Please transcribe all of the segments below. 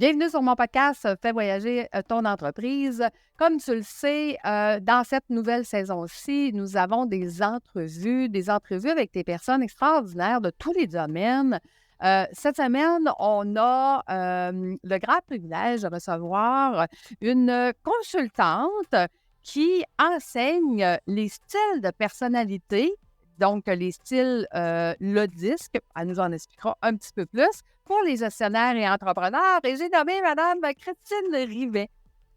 Bienvenue sur mon podcast Fais voyager ton entreprise. Comme tu le sais, dans cette nouvelle saison-ci, nous avons des entrevues avec des personnes extraordinaires de tous les domaines. Cette semaine, on a le grand privilège de recevoir une consultante qui enseigne les styles de personnalité, donc les styles Lodisque. Elle nous en expliquera un petit peu plus pour les gestionnaires et entrepreneurs. Et j'ai nommé Mme Christine Rivet.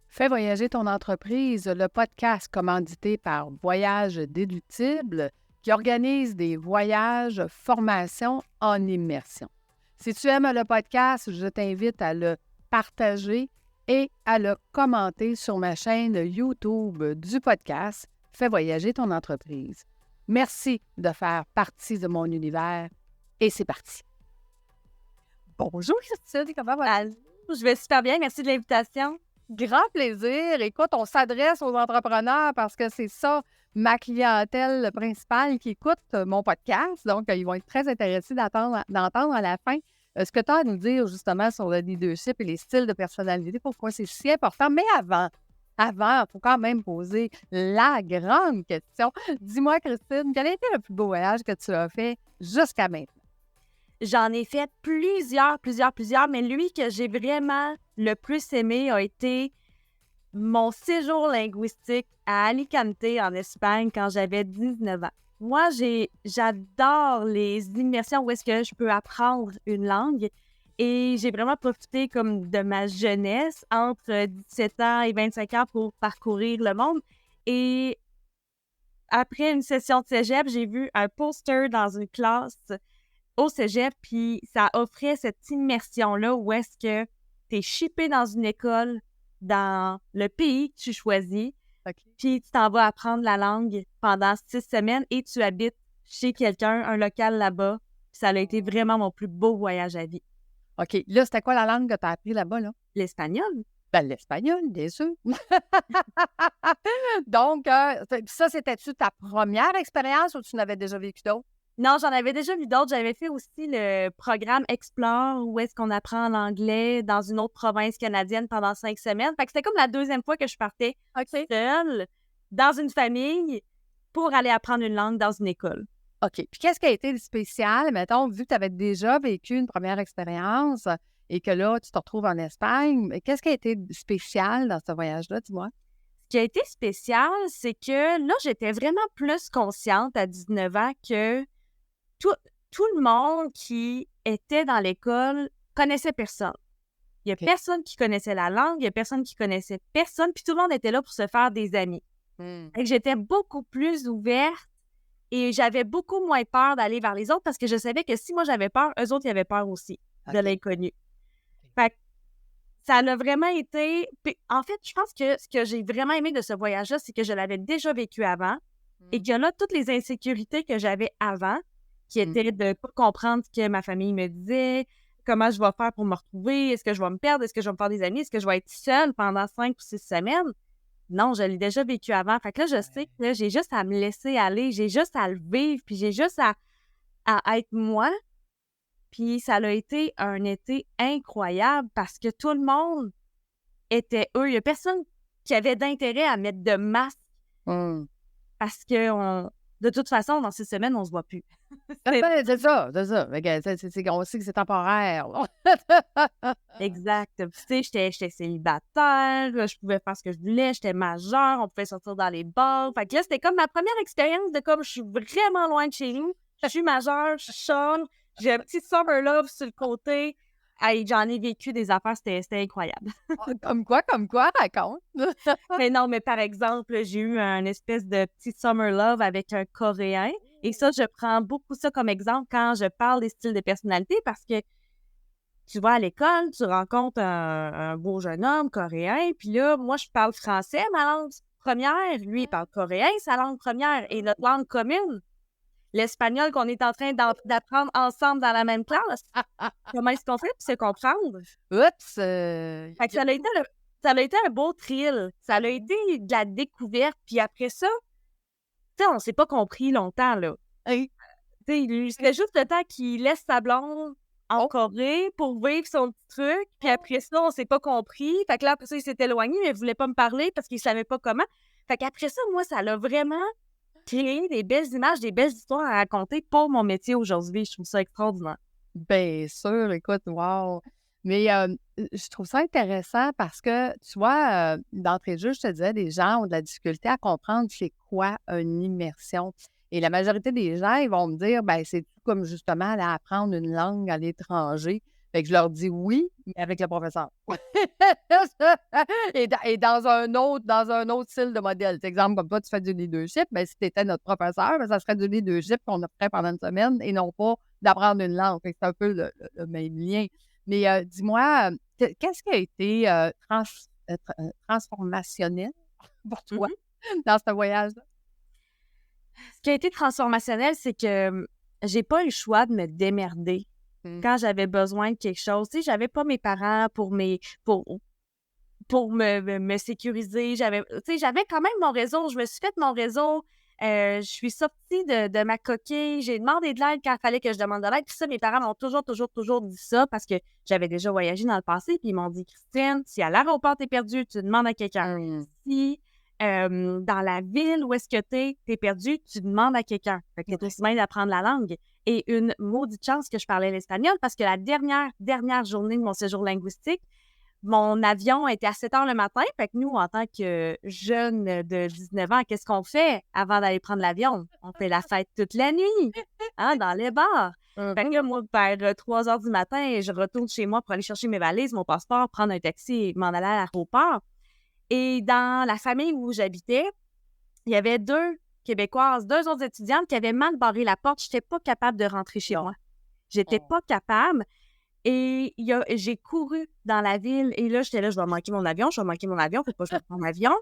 Fais voyager ton entreprise, le podcast commandité par Voyage Déductible qui organise des voyages, formations en immersion. Si tu aimes le podcast, je t'invite à le partager et à le commenter sur ma chaîne YouTube du podcast Fais voyager ton entreprise. Merci de faire partie de mon univers et c'est parti. Bonjour Christine, comment vas-tu? Je vais super bien, merci de l'invitation. Grand plaisir. Écoute, on s'adresse aux entrepreneurs parce que c'est ça, ma clientèle principale qui écoute mon podcast. Donc, ils vont être très intéressés d'entendre à la fin ce que tu as à nous dire justement sur le leadership et les styles de personnalité, pourquoi c'est si important. Mais avant, il faut quand même poser la grande question. Dis-moi, Christine, quel a été le plus beau voyage que tu as fait jusqu'à maintenant? J'en ai fait plusieurs, mais lui que j'ai vraiment le plus aimé a été mon séjour linguistique à Alicante, en Espagne, quand j'avais 19 ans. Moi, j'adore les immersions où est-ce que je peux apprendre une langue et j'ai vraiment profité comme de ma jeunesse entre 17 ans et 25 ans pour parcourir le monde. Et après une session de cégep, j'ai vu un poster dans une classe au cégep, puis ça offrait cette immersion-là où est-ce que tu es shippé dans une école dans le pays que tu choisis, puis tu t'en vas apprendre la langue pendant 6 semaines et tu habites chez quelqu'un, un local là-bas. Puis ça a été vraiment mon plus beau voyage à vie. OK. Là, c'était quoi la langue que tu as appris là-bas, là? L'espagnol. Ben, l'espagnol, bien sûr. Donc, ça, c'était-tu ta première expérience ou tu n'avais déjà vécu d'autres? Non, j'en avais déjà vu d'autres. J'avais fait aussi le programme Explore, où est-ce qu'on apprend l'anglais dans une autre province canadienne pendant 5 semaines. Fait que c'était comme la deuxième fois que je partais seule dans une famille pour aller apprendre une langue dans une école. OK. Puis qu'est-ce qui a été spécial, mettons, vu que tu avais déjà vécu une première expérience et que là, tu te retrouves en Espagne, qu'est-ce qui a été spécial dans ce voyage-là, dis-moi? Ce qui a été spécial, c'est que là, j'étais vraiment plus consciente à 19 ans que tout le monde qui était dans l'école connaissait personne. Il n'y a personne qui connaissait la langue, il n'y a personne qui connaissait personne, puis tout le monde était là pour se faire des amis. Et j'étais beaucoup plus ouverte et j'avais beaucoup moins peur d'aller vers les autres parce que je savais que si moi j'avais peur, eux autres, ils avaient peur aussi de l'inconnu. Fait que ça a vraiment été... Puis, en fait, je pense que ce que j'ai vraiment aimé de ce voyage-là, c'est que je l'avais déjà vécu avant et que là, toutes les insécurités que j'avais avant, qui était de ne pas comprendre ce que ma famille me disait, comment je vais faire pour me retrouver, est-ce que je vais me perdre, est-ce que je vais me faire des amis, est-ce que je vais être seule pendant 5 ou 6 semaines? Non, je l'ai déjà vécu avant. Fait que là, je sais que là, j'ai juste à me laisser aller, j'ai juste à le vivre, puis j'ai juste à être moi. Puis ça a été un été incroyable parce que tout le monde était eux. Il n'y a personne qui avait d'intérêt à mettre de masque parce que de toute façon, dans 6 semaines, on ne se voit plus. C'est ça. On sait que c'est temporaire. Exact. Tu sais, j'étais célibataire, je pouvais faire ce que je voulais, j'étais majeure, on pouvait sortir dans les bars. Fait que là, c'était comme ma première expérience de comme je suis vraiment loin de chez nous, je suis majeure, je chante, j'ai un petit summer love sur le côté. Hey, j'en ai vécu des affaires, c'était incroyable. Comme quoi, raconte. Mais non, mais par exemple, j'ai eu un espèce de petit summer love avec un Coréen. Et ça, je prends beaucoup ça comme exemple quand je parle des styles de personnalité parce que tu vas à l'école, tu rencontres un beau jeune homme coréen, puis là, moi, je parle français, ma langue première. Lui, il parle coréen, sa langue première. Et notre langue commune, l'espagnol qu'on est en train d'apprendre ensemble dans la même classe. Comment est-ce qu'on fait pour se comprendre? Oups! Fait que ça a été un beau thrill. Ça a été de la découverte. Puis après ça, tu sais, on s'est pas compris longtemps, là. Hey. Tu sais, c'était juste le temps qu'il laisse sa blonde en Corée pour vivre son petit truc. Puis après ça, on s'est pas compris. Fait que là, après ça, il s'est éloigné, mais il voulait pas me parler parce qu'il savait pas comment. Fait qu'après ça, moi, ça l'a vraiment créé des belles images, des belles histoires à raconter pour mon métier aujourd'hui. Je trouve ça extraordinaire. Bien sûr, écoute, wow! Mais je trouve ça intéressant parce que, tu vois, d'entrée de jeu, je te disais, les gens ont de la difficulté à comprendre c'est quoi une immersion. Et la majorité des gens, ils vont me dire, ben c'est tout comme justement aller apprendre une langue à l'étranger. Fait que je leur dis oui, mais avec le professeur. Et dans un autre style de modèle. Par exemple, comme toi, tu fais du leadership, ben, si tu étais notre professeur, ben, ça serait du leadership qu'on ferait pendant une semaine et non pas d'apprendre une langue. Fait que c'est un peu le même lien. Mais dis-moi, qu'est-ce qui a été transformationnel pour toi dans ce voyage-là? Ce qui a été transformationnel, c'est que j'ai pas eu le choix de me démerder quand j'avais besoin de quelque chose. Tu sais, j'avais pas mes parents pour me sécuriser. J'avais quand même mon réseau. Je me suis fait mon réseau. Je suis sortie de ma coquille. J'ai demandé de l'aide quand il fallait que je demande de l'aide. Puis ça, mes parents m'ont toujours dit ça parce que j'avais déjà voyagé dans le passé. Puis ils m'ont dit, Christine, si à l'aéroport t'es perdue, tu demandes à quelqu'un. Si dans la ville où est-ce que t'es perdu, tu demandes à quelqu'un. Fait que t'es aussi bien d'apprendre la langue. Et une maudite chance que je parlais l'espagnol parce que la dernière journée de mon séjour linguistique, mon avion était à 7 heures le matin. Fait que nous, en tant que jeunes de 19 ans, qu'est-ce qu'on fait avant d'aller prendre l'avion? On fait la fête toute la nuit, dans les bars. Fait que moi, vers 3 heures du matin, je retourne chez moi pour aller chercher mes valises, mon passeport, prendre un taxi et m'en aller à l'aéroport. Et dans la famille où j'habitais, il y avait 2 Québécoises, 2 autres étudiantes qui avaient mal barré la porte. Je n'étais pas capable de rentrer chez moi. J'étais pas capable. Et j'ai couru dans la ville. Et là, j'étais là, je vais manquer mon avion, faut pas que je prenne mon avion.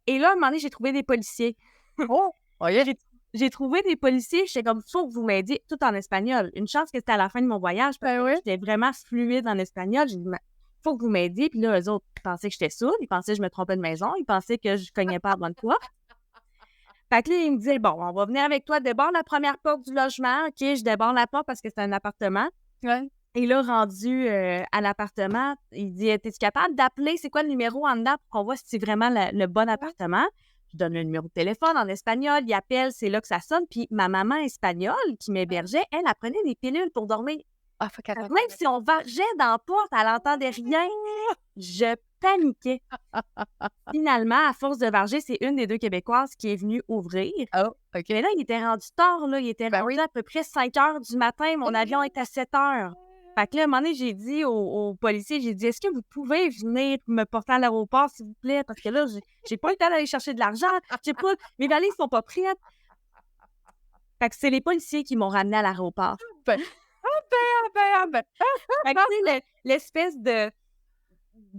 Et là, à un moment donné, j'ai trouvé des policiers. J'ai trouvé des policiers. J'étais comme, faut que vous m'aidiez, tout en espagnol. Une chance que c'était à la fin de mon voyage parce que j'étais vraiment fluide en espagnol. J'ai dit, faut que vous m'aidiez. Puis là, eux autres pensaient que j'étais sourde. Ils pensaient que je me trompais de maison. Ils pensaient que je cognais pas à la bonne porte. Fait que là, ils me disaient, bon, on va venir avec toi, déborde la première porte du logement. OK, je déborde la porte parce que c'est un appartement. Ouais. Et là, rendu à l'appartement, il dit, es-tu capable d'appeler? C'est quoi le numéro en dedans pour qu'on voit si c'est vraiment le bon appartement? Je donne le numéro de téléphone en espagnol. Il appelle, c'est là que ça sonne. Puis ma maman espagnole qui m'hébergeait, elle prenait des pilules pour dormir. Même si on vargeait dans la porte, elle n'entendait rien. Je paniquais. Finalement, à force de varger, c'est une des 2 Québécoises qui est venue ouvrir. Oh, OK. Mais là, il était rendu tard. Là. Il était rendu à peu près 5 heures du matin. Mon avion est à 7 heures. Fait que là, à un moment donné, j'ai dit aux policiers, j'ai dit, est-ce que vous pouvez venir me porter à l'aéroport, s'il vous plaît? Parce que là, j'ai pas le temps d'aller chercher de l'argent. Mes valises sont pas prêtes. Fait que c'est les policiers qui m'ont ramené à l'aéroport. Ben. Fait que, tu sais, l'espèce de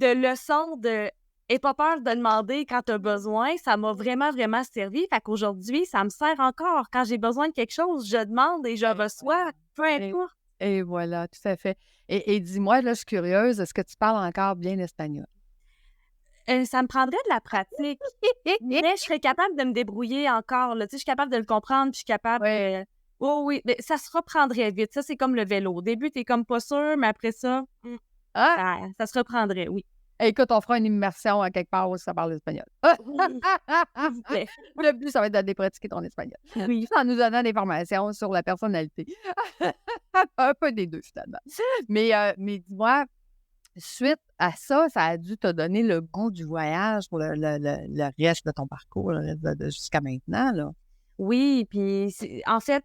leçon de « aie pas peur de demander quand tu as besoin », ça m'a vraiment, vraiment servi. Fait qu'aujourd'hui, ça me sert encore. Quand j'ai besoin de quelque chose, je demande et je reçois, peu importe. Et voilà, tout à fait. Et dis-moi, là, je suis curieuse, est-ce que tu parles encore bien l'espagnol? Ça me prendrait de la pratique, mais je serais capable de me débrouiller encore. Là. Tu sais, je suis capable de le comprendre, puis je suis capable... oui, mais ça se reprendrait vite. Ça, c'est comme le vélo. Au début, t'es comme pas sûr, mais après ça, ça se reprendrait, oui. Écoute, on fera une immersion à quelque part où ça parle espagnol. S'il vous plaît. Le but, ça va être d'aller pratiquer ton espagnol. Oui. Tout en nous donnant des formations sur la personnalité. Un peu des deux, finalement. Mais dis-moi, suite à ça, ça a dû te donner le goût du voyage pour le reste de ton parcours, jusqu'à maintenant, là. Oui, puis en fait,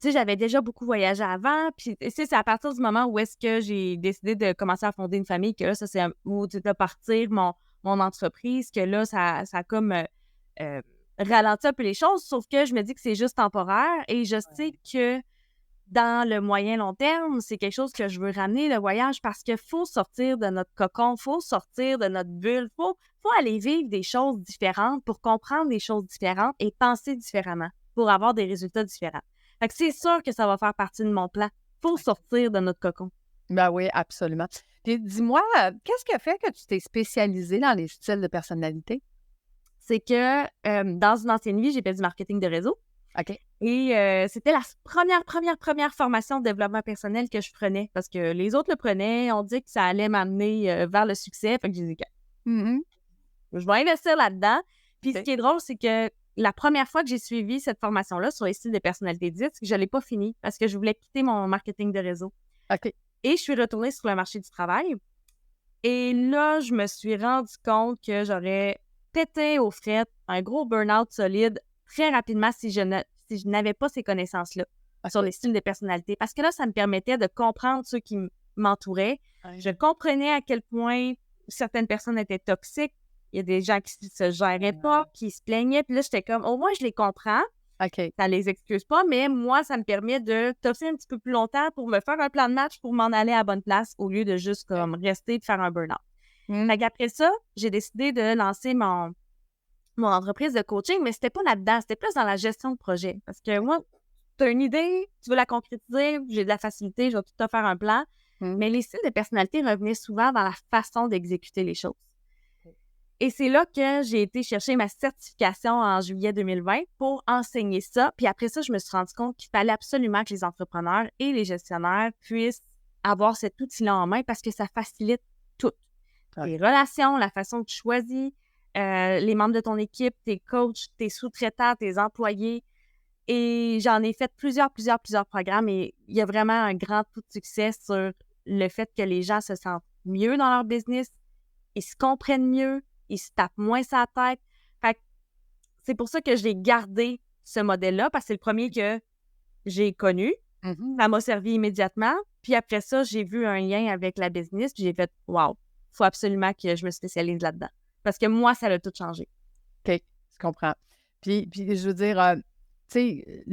tu sais, j'avais déjà beaucoup voyagé avant, puis c'est à partir du moment où est-ce que j'ai décidé de commencer à fonder une famille que là, ça, c'est où de partir mon entreprise, que là, ça a comme ralenti un peu les choses, sauf que je me dis que c'est juste temporaire et je sais que dans le moyen-long terme, c'est quelque chose que je veux ramener, le voyage, parce qu'il faut sortir de notre cocon, il faut sortir de notre bulle, il faut aller vivre des choses différentes pour comprendre des choses différentes et penser différemment pour avoir des résultats différents. Fait que c'est sûr que ça va faire partie de mon plan. Il faut sortir de notre cocon. Ben oui, absolument. Puis dis-moi, qu'est-ce qui a fait que tu t'es spécialisée dans les styles de personnalité? C'est que dans une ancienne vie, j'ai fait du marketing de réseau. OK. Et c'était la première formation de développement personnel que je prenais parce que les autres le prenaient. On dit que ça allait m'amener vers le succès. Fait que j'ai dit, Mhm. je vais investir là-dedans. Puis ce OK. qui est drôle, c'est que la première fois que j'ai suivi cette formation-là sur les styles de personnalité 10, je ne l'ai pas fini parce que je voulais quitter mon marketing de réseau. OK. Et je suis retournée sur le marché du travail. Et là, je me suis rendu compte que j'aurais pété aux frettes, un gros burn-out solide très rapidement si je n'avais pas ces connaissances-là sur les styles de personnalité. Parce que là, ça me permettait de comprendre ceux qui m'entouraient. Ouais. Je comprenais à quel point certaines personnes étaient toxiques. Il y a des gens qui se géraient pas, qui se plaignaient. Puis là, j'étais comme, au moins, je les comprends. OK. Ça les excuse pas, mais moi, ça me permet de toffer un petit peu plus longtemps pour me faire un plan de match pour m'en aller à la bonne place au lieu de juste comme rester et de faire un burn-out. Fait qu'après ça, j'ai décidé de lancer mon entreprise de coaching, mais c'était pas là-dedans, c'était plus dans la gestion de projet. Parce que moi, tu as une idée, tu veux la concrétiser, j'ai de la facilité, je vais tout te faire un plan. Mais les styles de personnalité revenaient souvent dans la façon d'exécuter les choses. Et c'est là que j'ai été chercher ma certification en juillet 2020 pour enseigner ça. Puis après ça, je me suis rendu compte qu'il fallait absolument que les entrepreneurs et les gestionnaires puissent avoir cet outil-là en main parce que ça facilite tout. Les relations, la façon que tu choisis, les membres de ton équipe, tes coachs, tes sous-traitants, tes employés. Et j'en ai fait plusieurs programmes et il y a vraiment un grand taux de succès sur le fait que les gens se sentent mieux dans leur business, ils se comprennent mieux, ils se tapent moins sa tête. Fait que c'est pour ça que j'ai gardé ce modèle-là, parce que c'est le premier que j'ai connu. Ça m'a servi immédiatement. Puis après ça, j'ai vu un lien avec la business, puis j'ai fait « Wow, il faut absolument que je me spécialise là-dedans. » Parce que moi, ça a tout changé. OK, je comprends. Puis je veux dire, tu sais,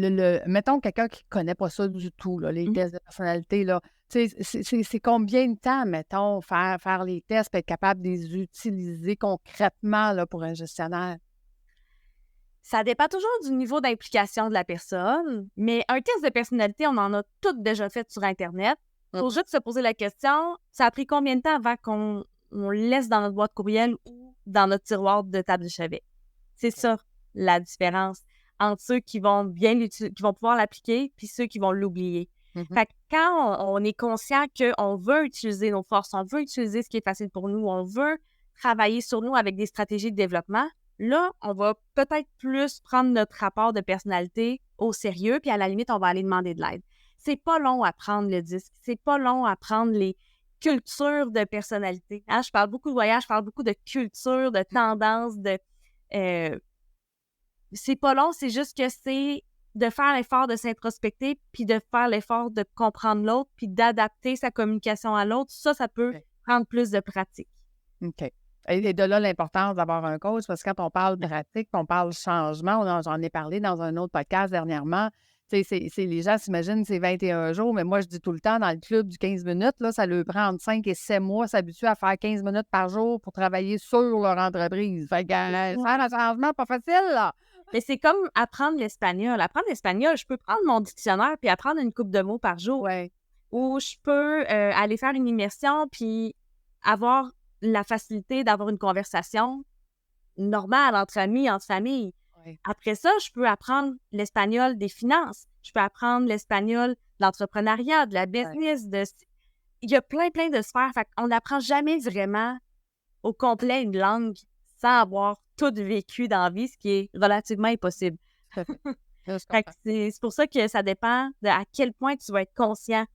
mettons quelqu'un qui ne connaît pas ça du tout, là, les tests de personnalité, là, tu sais, c'est combien de temps, mettons, faire les tests et être capable de les utiliser concrètement là, pour un gestionnaire? Ça dépend toujours du niveau d'implication de la personne, mais un test de personnalité, on en a toutes déjà fait sur Internet. Il faut juste se poser la question, ça a pris combien de temps avant qu'on le laisse dans notre boîte courriel ou dans notre tiroir de table de chevet? C'est ça, la différence entre ceux qui vont qui vont pouvoir l'appliquer puis ceux qui vont l'oublier. Fait que quand on est conscient qu'on veut utiliser nos forces, on veut utiliser ce qui est facile pour nous, on veut travailler sur nous avec des stratégies de développement, là, on va peut-être plus prendre notre rapport de personnalité au sérieux, puis à la limite, on va aller demander de l'aide. C'est pas long à prendre le disque, c'est pas long à prendre les cultures de personnalité. Hein? Je parle beaucoup de voyage, je parle beaucoup de culture, de tendance, c'est pas long, c'est juste que c'est de faire l'effort de s'introspecter, puis de faire l'effort de comprendre l'autre, puis d'adapter sa communication à l'autre. Ça peut prendre plus de pratique. OK. Et de là, l'importance d'avoir un coach, parce que quand on parle pratique, on parle changement, j'en ai parlé dans un autre podcast dernièrement. Tu sais, les gens s'imaginent c'est 21 jours, mais moi, je dis tout le temps, dans le club du 15 minutes, là, ça leur prend entre 5 et 7 mois s'habituer à faire 15 minutes par jour pour travailler sur leur entreprise. Fait que faire un changement, pas facile, là. Mais c'est comme apprendre l'espagnol. Apprendre l'espagnol, je peux prendre mon dictionnaire puis apprendre une couple de mots par jour. Ouais. Ou je peux aller faire une immersion puis avoir la facilité d'avoir une conversation normale entre amis, entre familles. Ouais. Après ça, je peux apprendre l'espagnol des finances. Je peux apprendre l'espagnol de l'entrepreneuriat, de la business. Il y a plein de sphères. Fait qu'on n'apprend jamais vraiment au complet une langue sans avoir tout vécu dans la vie, ce qui est relativement impossible. C'est pour ça que ça dépend de à quel point tu vas être conscient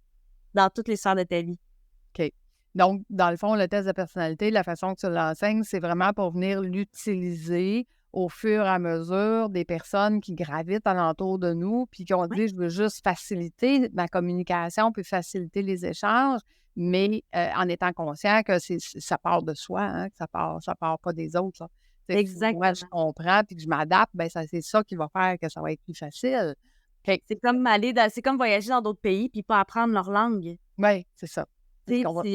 dans toutes les sphères de ta vie. OK. Donc, dans le fond, le test de personnalité, la façon que tu l'enseignes, c'est vraiment pour venir l'utiliser au fur et à mesure des personnes qui gravitent alentour de nous, puis qui ont dit, je veux juste faciliter ma communication, puis faciliter les échanges, mais en étant conscient que ça part de soi, hein, que ça part pas des autres. Ça. Exactement. Moi, je comprends, puis que je m'adapte, ben c'est ça qui va faire que ça va être plus facile. Okay. C'est comme voyager dans d'autres pays puis pas apprendre leur langue. Oui, c'est ça.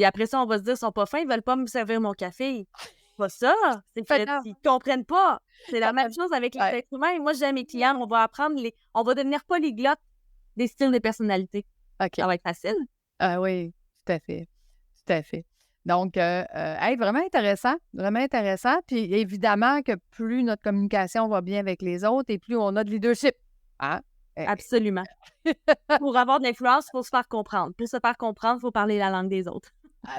Après ça, on va se dire, ils sont pas fins, ils veulent pas me servir mon café. C'est pas ça. C'est qu'ils comprennent pas. C'est la même chose avec les êtres humains. Moi, j'ai mes clients, on va apprendre on va devenir polyglotte des styles de personnalité. Okay. Ça va être facile. Ah oui, tout à fait. Tout à fait. Donc, vraiment intéressant, vraiment intéressant. Puis évidemment que plus notre communication va bien avec les autres et plus on a de leadership. Hein? Absolument. Pour avoir de l'influence, il faut se faire comprendre. Pour se faire comprendre, il faut parler la langue des autres.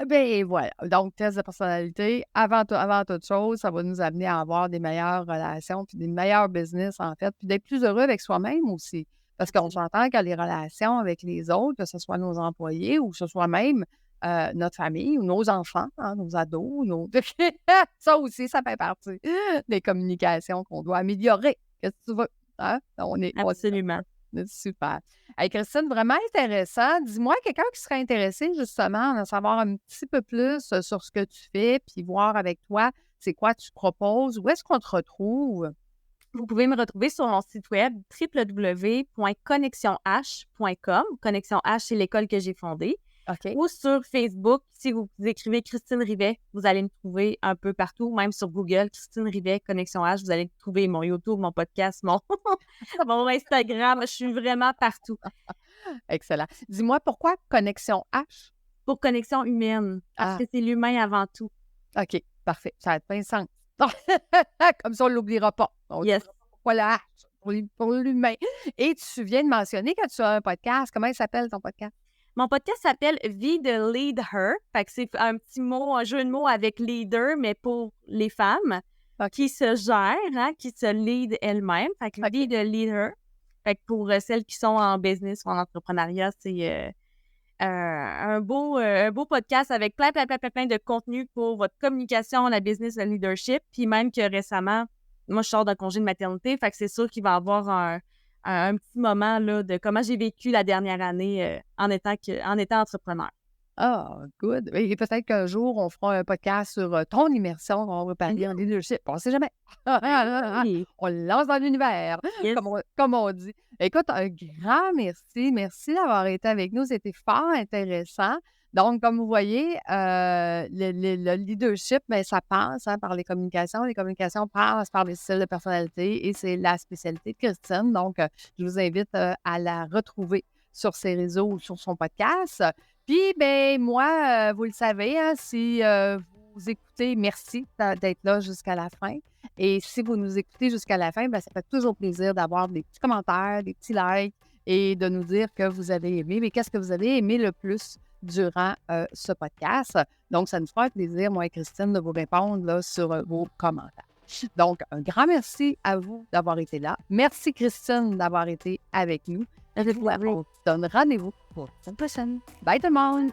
Ben voilà. Donc, test de personnalité, avant toute chose, ça va nous amener à avoir des meilleures relations, puis des meilleurs business, en fait, puis d'être plus heureux avec soi-même aussi. Parce qu'on s'entend que les relations avec les autres, que ce soit nos employés ou que ce soit même notre famille ou nos enfants, hein, nos ados, ça aussi, ça fait partie des communications qu'on doit améliorer. Qu'est-ce que tu veux? Hein? Absolument. Super. Hey, Christine, vraiment intéressant. Dis-moi, quelqu'un qui serait intéressé justement à en savoir un petit peu plus sur ce que tu fais, puis voir avec toi c'est quoi tu proposes, où est-ce qu'on te retrouve? Vous pouvez me retrouver sur mon site web www.connexionh.com. Connexion H, c'est l'école que j'ai fondée. OK. Ou sur Facebook, si vous écrivez Christine Rivet, vous allez me trouver un peu partout, même sur Google, Christine Rivet, Connexion H, vous allez trouver mon YouTube, mon podcast, mon Instagram, je suis vraiment partout. Excellent. Dis-moi, pourquoi Connexion H? Pour connexion humaine, parce que c'est l'humain avant tout. OK, parfait. Ça a plein de sens. Comme ça, on ne l'oubliera pas. Yes. Pourquoi le H? Pour l'humain. Et tu viens de mentionner que tu as un podcast. Comment il s'appelle ton podcast? Mon podcast s'appelle Vie de Lead Her. Fait que c'est un petit mot, un jeu de mots avec leader, mais pour les femmes qui se gèrent, hein, qui se lead elles-mêmes. Fait que Vie de Lead Her. Fait que pour celles qui sont en business ou en entrepreneuriat, c'est un beau podcast avec plein de contenu pour votre communication, la business, le leadership. Puis même que récemment, moi, je sors d'un congé de maternité. Fait que c'est sûr qu'il va y avoir un petit moment là, de comment j'ai vécu la dernière année en étant entrepreneur. Ah, good. Et peut-être qu'un jour, on fera un podcast sur ton immersion. On va parler en leadership. On ne sait jamais. On le lance dans l'univers, Yes. comme on dit. Écoute, un grand merci. Merci d'avoir été avec nous. C'était fort intéressant. Donc, comme vous voyez, le leadership, bien, ça passe par les communications. Les communications passent par les styles de personnalité et c'est la spécialité de Christine. Donc, je vous invite à la retrouver sur ses réseaux ou sur son podcast. Puis, ben moi, vous le savez, hein, si vous écoutez, merci d'être là jusqu'à la fin. Et si vous nous écoutez jusqu'à la fin, ben, ça fait toujours plaisir d'avoir des petits commentaires, des petits likes et de nous dire que vous avez aimé. Mais qu'est-ce que vous avez aimé le plus durant ce podcast? Donc, ça nous fera plaisir, moi et Christine, de vous répondre là, sur vos commentaires. Donc, un grand merci à vous d'avoir été là. Merci, Christine, d'avoir été avec nous. On se donne rendez-vous pour la semaine prochaine. Bye tout le monde!